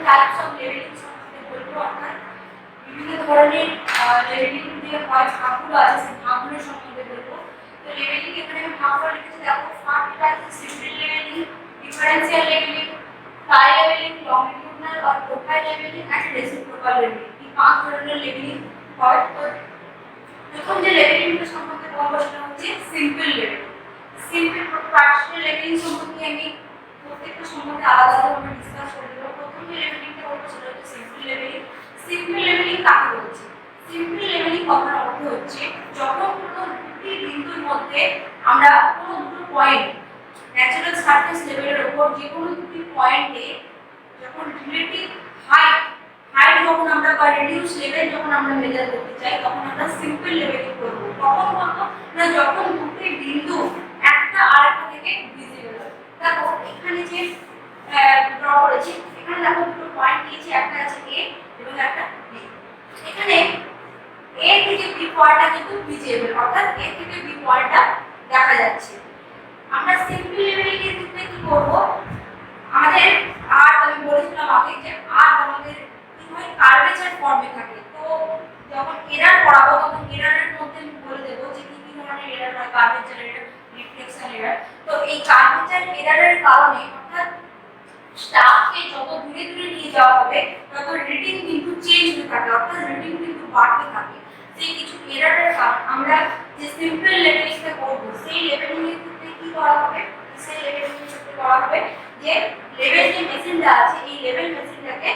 Types of leveling সম্পর্কে বলবো। অর্থাৎ বিভিন্ন ধরনের লেভেলিং যে হয় ভাগগুলো আছে সেই ভাগগুলো সম্পর্কে বলবো। তো লেভেলিং এখানে আমি ভাগগুলো লিখেছি দেখো। ফার্স্ট আছে simple levelling, differential levelling, tie levelling, longitudinal আর profile levelling and reciprocal levelling. এই পাঁচ ধরনের লেভেলিং হয়। তো প্রথম যে লেভেলিংটা সম্পর্কে বলবো সেটা হচ্ছে simple leveling. Simple partial leveling সম্পর্কে আমি প্রত্যেকটা সম্বন্ধে আলাদা আলাদাভাবে ডিসকাস করে দেবো। প্রথম যে লেভেলিংটা বলবো সেটা হচ্ছে সিম্পল লেভেলিং। সিম্পল লেভেলিং কাকে বলছে? সিম্পল লেভেলিং কথার অর্থ হচ্ছে যখন কোনো দুটি বিন্দুর মধ্যে আমরা কোনো দুটো পয়েন্ট ন্যাচারাল সারফেস লেভেলের উপর যে কোনো দুটি পয়েন্টে যখন রিলেটিভ হাইট যখন আমরা বা রিডিউস লেভেল যখন আমরা মেজার করতে চাই তখন আমরা সিম্পল লেভেলিং করব। তখন বলবো না যখন দুটি বিন্দু একটা আরেকটা থেকে ভিজিবল। দেখো এখানে যে ড্র করেছি, এখানে দেখো দুটো পয়েন্ট নিয়েছি, একটা আছে এ এবং একটা বি। এখানে এ থেকে বি পয়েন্টটা কিন্তু ভিজিবল, অর্থাৎ এ থেকে বি পয়েন্টটা দেখা যাচ্ছে। আমরা সিম্পল লেভেলিং এর ক্ষেত্রে কি করব? আমাদের আর আমি বলেছিলাম আগে যে আর আমাদের কি হয় কার্ভেচার ফর্মে থাকে। তো যখন এরর পড়াবো তখন এররের মধ্যে আমি বলে দেব যে কি কি ধরনের এরর হয়, কার্ভেচার এরর, রিফ্লেকশন এরর। তো এই কার্ভেচার এররের কারণে অর্থাৎ স্টাফকে যত দূরে দূরে নিয়ে যাওয়া হবে তত রিডিং কিন্তু চেঞ্জ হতে থাকে, অর্থাৎ রিডিং কিন্তু বাড়তে থাকে। সেই কিছু এররের কারণে আমরা যে সিম্পল লেভেলিংটা করব সেই লেভেলিং এর ক্ষেত্রে কি করা হবে? সেই লেভেলিং এর ক্ষেত্রে করা হবে যে লেভেল যে মেশিনটা আছে এই লেভেল মেশিনটাকে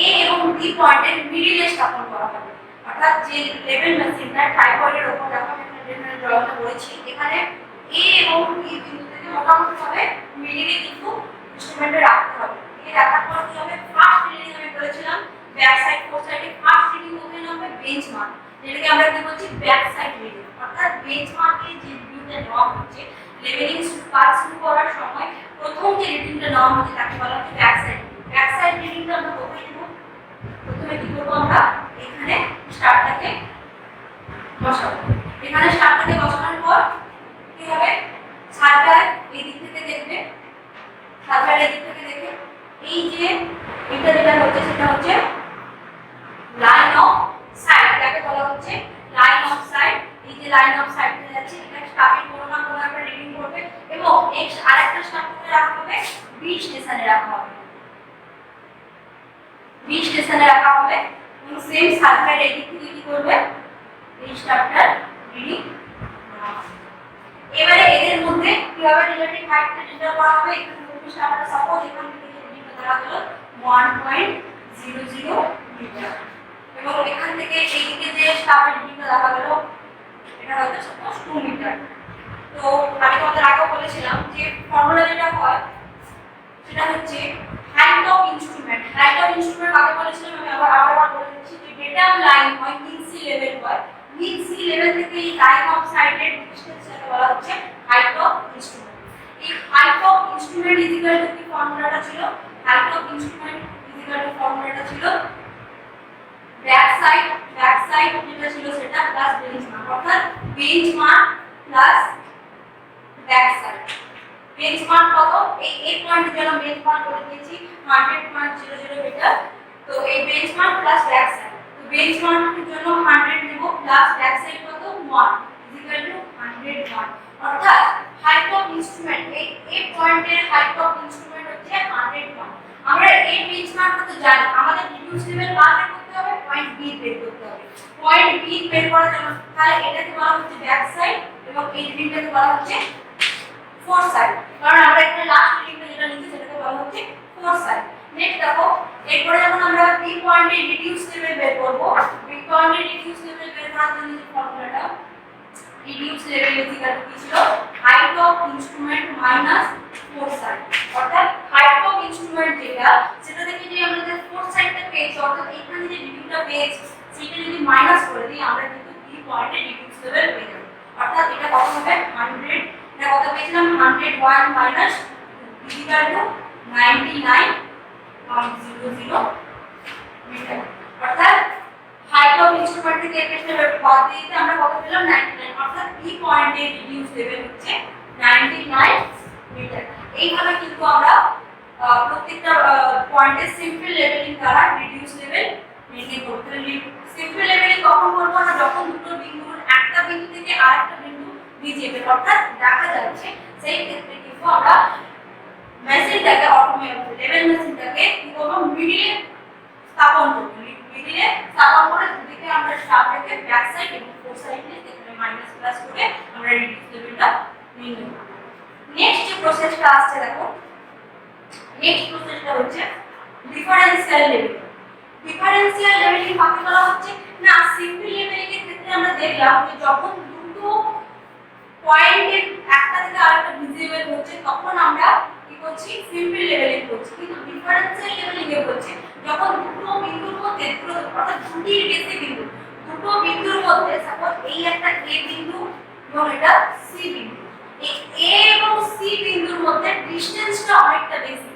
এ এবং বি পয়েন্টের মিডলে স্থাপন করা হবে। অর্থাৎ যে লেভেল মেশিনটা ট্রাইপডের উপর রাখা, আমি এখানে ড্রয়িংটা করেছি, এখানে এ এবং বি বিন্দুটাকে মোটামুটি ভাবে মিডলে কিন্তু ইনস্ট্রুমেন্টে রাখতে হবে। এই রাখার পর কি হবে? ফার্স্ট রিডিং আমি বলেছিলাম ব্যাক সাইড ফোর সাইডে ফার্স্ট রিডিং কোথায় হবে? বেঞ্চমার্ক, যেটাকে আমরা কি বলছি ব্যাক সাইড রিডিং। অর্থাৎ বেঞ্চমার্কে যে রিডিংটা নেওয়া হচ্ছে লেভেলিং কাজ শুরু করার সময় প্রথম যে রিডিংটা নেওয়া হচ্ছে তাকে বলা হচ্ছে ব্যাক সাইড। ব্যাক সাইড রিডিংটা আমরা কোথায় নেব? প্রথমে কি করব? আমরা এখানে স্টারটাকে বসাবো। এখানে স্টারটাকে বসানোর পর কি হবে? সার্কেল এই দিক থেকে দেখবে, সার্কেল এই দিক থেকে দেখে এই যে এটা যেটা হচ্ছে সেটা হচ্ছে লাইন অফ সাইড, যাকে বলা হচ্ছে লাইন অফ সাইড। এই যে লাইন অফ সাইড থেকে যাচ্ছে এটা স্টাফের কোনো না কোনো একটা রিডিং করবে এবং নেক্সট আরেকটা স্টাফ করে রাখা হবে বি স্টেশনে রাখা হবে, বি স্টেশনে রাখা হবে এবং সেম সার্কেল এই দিক থেকে কি করবে? এই স্টাফটার রিডিং। এবারে এদের মধ্যে কিভাবে রিলেটিভ হাইটটা ডিটারমাইন করা হবে? এখানে দুটো স্টাফটা সাপোজ এখান থেকে রিডিংটা দেওয়া হলো 1.00 মিটার এবং এখান থেকে এইদিকে যে স্টাফের রিডিংটা দেখা গেল এটা হয়তো সাপোজ 2 মিটার। তো আমি তোমাদের আগেও বলেছিলাম যে ফর্মুলা যেটা হয় সেটা হচ্ছে height of instrument. Height of instrument কাকে বলেছিলাম আমি আবার বলে দিচ্ছি যে ডেটাম লাইন হয় মিড সি লেভেল হয়, মিড সি লেভেল থেকে এই লাইন অফ সাইডের ডিসটেন্সটাকে বলা হচ্ছে হাইট অফ ইনস্ট্রুমেন্ট। এই height of instrument is equal two কি ফর্মুলাটা ছিল? Height of instrument is equal two ফর্মুলাটা ছিল ব্যাক সাইড যেটা ছিল সেটা প্লাস বেঞ্চমার্ক, অর্থাৎ benchmark plus back side. Benchmark কত? এই পয়েন্টের জন্য বেঞ্চমার্ক করে দিয়েছি 100.00 মিটার। তো এই বেঞ্চমার্ক প্লাস ব্যাক সাইড, তো বেঞ্চমার্কের জন্য 100 নেব প্লাস ব্যাক সাইড কত? 1 101। অর্থাৎ হাইট অফ ইনস্ট্রুমেন্ট এই পয়েন্টের হাইট অফ ইনস্ট্রুমেন্ট হচ্ছে 101। আমরা এই বেঞ্চমার্ক তো জানি, আমাদের রিডিউস লেভেল বার করতে হবে, পয়েন্ট বি বের করতে হবে। পয়েন্ট বি বের করার জন্য তাহলে এটাকে বলা হচ্ছে ব্যাক সাইড এবং এই রিডিংটাকে বলা হচ্ছে ফোর সাইড, কারণ আমরা এখানে লাস্ট রিডিংটা যেটা লিখেছি সেটাকে বলা হচ্ছে ফোর সাইড। নেক্সট দেখো এরপরে যখন আমরা বি পয়েন্টে রিডিউস লেভেল বের করব, বি পয়েন্টে রিডিউস লেভেল বের করার জন্য যে ফর্মুলাটা reduce level is equal two কি ছিল? Height of instrument minus four side. অর্থাৎ হাইট অফ ইনস্ট্রুমেন্ট যেটা সেটা থেকে যে আমরা যে ফোর সাইডটা পেয়েছি, অর্থাৎ এখানে যে রিডিংটা পেয়েছি সেটা যদি মাইনাস করে দিই আমরা কিন্তু বি পয়েন্টে রিডিউস লেভেল পেয়ে যাব। অর্থাৎ এটা কত হবে? 100। এটা কত পেয়েছিলাম? 101 minus is equal to 99.00 meter. অর্থাৎ হাইট অফ ইনস্ট্রুমেন্ট থেকে একটা বাদ দিতে আমরা কত পেলাম? 99। অর্থাৎ বি পয়েন্টের রিডিউস লেভেল হচ্ছে 99 মিটার। এইভাবে কিন্তু আমরা প্রত্যেকটা পয়েন্টের সিম্পল লেভেলিং দ্বারা রিডিউস লেভেল মেনটেন করতে হবে। সিম্পল লেভেলিং কখন করব না, যখন দুটো বিন্দুর একটা বিন্দু থেকে আরেকটা বিন্দু ভিজিবল অর্থাৎ দেখা যাচ্ছে, সেই ক্ষেত্রে কিন্তু আমরা মেশিনটাকে অটোমেটিক লেভেল মেশিনটাকে কি করব, মিডিলে স্থাপন করব। মিডিলে স্থাপন করে দুদিকে আমরা স্টাফ রেখে ব্যাক সাইড এবং ফোর সাইডে এখানে মাইনাস প্লাস করে আমরা রিডিউস লেভেলটা নির্ণয় করব। নেক্সট যে প্রসেসটা আসছে দেখো, নেক্সট প্রসেসটা হচ্ছে ডিফারেন্সিয়াল লেভেলিং। ডিফারেন্সিয়াল লেভেলিং কাকে বলা হচ্ছে না, সিম্পল লেভেলিং এর ক্ষেত্রে আমরা দেখলাম যে যখন দুটো পয়েন্টের একটা থেকে আরেকটা ভিজিবল হচ্ছে তখন আমরা কি করছি, সিম্পল লেভেলিং করছি। কিন্তু ডিফারেন্সিয়াল লেভেলিং এ হচ্ছে যখন দুটো বিন্দুর মধ্যে অর্থাৎ দুটির বেশি বিন্দু, দুটো বিন্দুর মধ্যে সাপোজ এই একটা এ বিন্দু এবং এটা সি বিন্দু, এই এ এবং সি বিন্দুর মধ্যে ডিসটেন্সটা অনেকটা বেশি।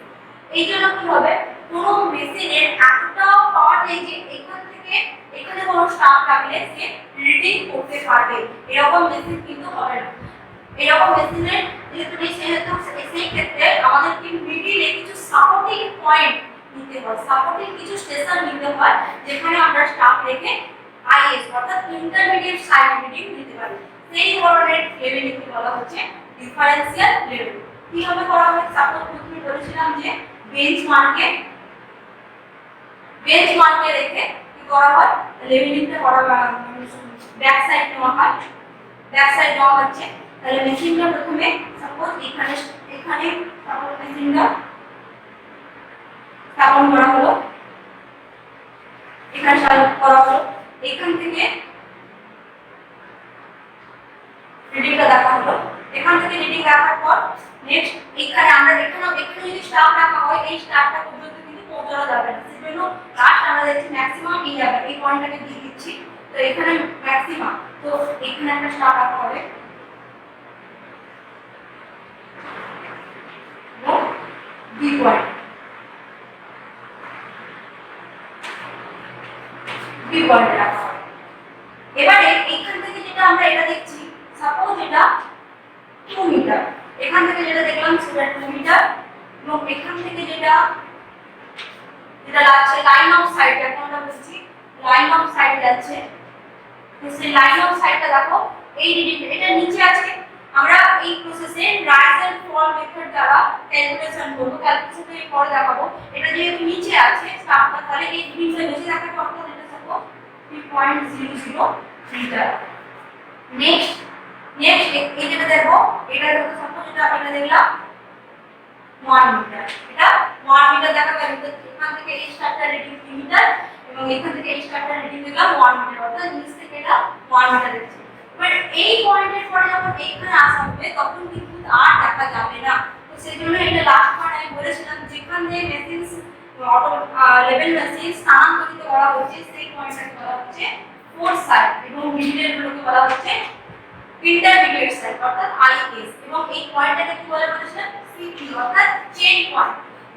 এই জন্য কি হবে, কোনো মেশিনের এতটা পাওয়ার নেই যে এখান থেকে এখানে কোনো স্টাফ রাখলে সে রিডিং করতে পারবে, এরকম মেশিন কিন্তু হবে না। এরকম মেশিনের যেহেতু সেই ক্ষেত্রে আমাদের কি মিডিলে কিছু সাপোর্টিং পয়েন্ট নিতে হয়, সাপোর্টিং কিছু স্টেশন নিতে হয় যেখানে আমরা স্টাফ রেখে আইএস অর্থাৎ ইন্টারমিডিয়েট সাইড রিডিং নিতে পারি। সেই ধরনের লেভেলিংকে বলা হচ্ছে ডিফারেন্সিয়াল লেভেলিং। কিভাবে করা হয়, সাপোজ প্রথমে বলেছিলাম যে বেঞ্চমার্কে রেখে কি করা হয়, লেভেলিংটা করা ব্যাক সাইড নেওয়া হয়। ব্যাক সাইড নেওয়া হচ্ছে, তাহলে মেশিনটা প্রথমে সাপোজ এখানে সাপোজ মেশিনটা স্থাপন করা হলো, এখানে স্থাপন করা হলো, এখান থেকে রিডিংটা দেখা হলো। এখান থেকে রিডিং দেখার পর নেক্সট এখানে আমরা এখানে যদি স্টাফ রাখা হয় এই স্টাফটা পর্যন্ত কিন্তু পৌঁছানো যাবে না, সেজন্য লাস্ট আমরা দেখছি ম্যাক্সিমাম এই জায়গা এই পয়েন্টটাকে দিয়ে দিচ্ছি। তো এখানে ম্যাক্সিমাম, তো এখানে একটা স্টাফ রাখা হবে বি পয়েন্ট, বি পয়েন্ট রাখা হবে। এবারে এইখান থেকে যেটা আমরা এটা দেখছি, সাপোজ এটা 2 মিটার, এখান থেকে যেটা দেখলাম সেটা 2 মিটার, এবং এখান থেকে যেটা যাচ্ছে লাইন অফ সাইড, এখন আমরা বলছি লাইন অফ সাইড যাচ্ছে, তো সেই লাইন অফ সাইডটা দেখো এই রিডিং এটা নিচে আছে। আমরা এই প্রসেসে রাইজ এন্ড ফল মেথড দ্বারা ক্যালকুলেশন করব, ক্যালকুলেশন এর পরে দেখাবো। এটা যেহেতু নিচে আছে স্টাফটা, তাহলে এই রিডিংটা নিচে দেখার পর এটা থাকো 3.00 মিটার। নেক্সট এই যেটা দেখো, এটা দেখো সাপোজ এটা দেখলাম 1 মিটার, এটা 1 মিটার দেখা গেল। এখান থেকে এই স্টারটা রিডিং 3 মিটার এবং এখান থেকে এই স্টারটা রিডিং দেখলাম 1 মিটার, অর্থাৎ নিচ থেকে এটা 1 মিটার দেখছি। এবার এই পয়েন্টের পরে যখন এইখানে আসা হবে তখন কিন্তু আর দেখা যাবে না, তো সেজন্য এটা লাস্ট পয়েন্ট আমি বলেছিলাম যেখানে মেশিন অটো লেভেল মেশিন স্থানান্তরিত করা হচ্ছে সেই পয়েন্টটাকে বলা হচ্ছে ফোর সাইড এবং মিডলের গুলোকে বলা হচ্ছে ইন্টারমিডিয়েট সাইড অর্থাৎ আইএস, এবং এই পয়েন্টটাকে কি বলে বলেছিলাম সিপি অর্থাৎ চেইন পয়েন্ট।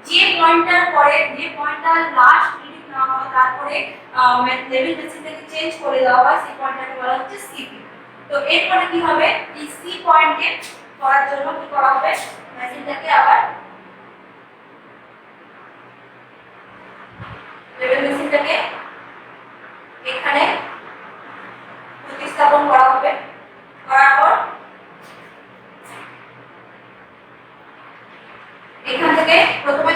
যে পয়েন্টটার পরে যে পয়েন্টটা লাস্ট রিডিং নেওয়া হয় তারপরে লেভেল মেশিনটাকে চেঞ্জ করে দেওয়া হয় সেই পয়েন্টটাকে বলা হচ্ছে সিপি। তো এরপরে কি হবে, এই সি পয়েন্টকে করার জন্য কি করা হবে, মেশিনটাকে আবার লেভেল মেশিনটাকে এখানে প্রতিস্থাপন করা হবে। করার পর এখান থেকে প্রথমে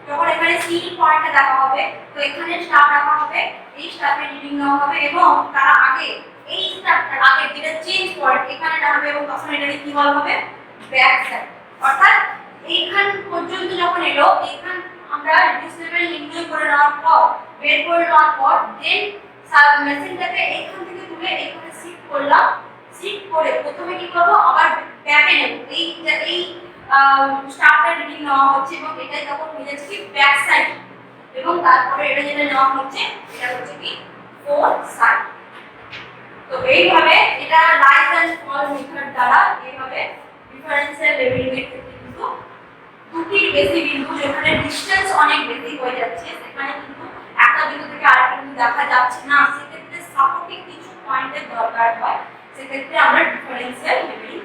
যখন এখানে সি পয়েন্টে দেখা হবে তো এখানে স্টাফ রাখা হবে, এই স্টাফের রিডিং নেওয়া হবে এবং তার আগে এই স্টাফটার আগে যেটা চেঞ্জ পয়েন্ট এখানে রাখবে এবং তখন এটাকে কি বলা হবে ব্যাক সাইড। অর্থাৎ এইখান পর্যন্ত যখন এলো, এইখান আমরা রিডিউস লেভেল নির্ণয় করে নেওয়ার পর বের করে নেওয়ার পর দেন মেশিনটাকে এইখান থেকে তুলে এখানে শিফট করলাম। শিফট করে প্রথমে কি করব, আবার ব্যাকে নেব, এই স্টাফটা রিডিং নেওয়া হচ্ছে এবং এটা তখন হয়ে যাচ্ছে কি ব্যাক সাইড, এবং তারপরে এটা যেটা নেওয়া হচ্ছে এটা হচ্ছে কি ফোর সাইড। তো এইভাবে এটা রাইজ এন্ড ফল মেথড দ্বারা এইভাবে ডিফারেন্সিয়াল লেভেলিং এর ক্ষেত্রে কিন্তু দুটির বেশি বিন্দু যেখানে ডিসটেন্স অনেক বেশি হয়ে যাচ্ছে সেখানে কিন্তু একটা বিন্দু থেকে আরেকটা বিন্দু দেখা যাচ্ছে না, সেক্ষেত্রে সাপোর্টিং কিছু পয়েন্টের দরকার হয়, সেক্ষেত্রে আমরা ডিফারেন্সিয়াল লেভেলিং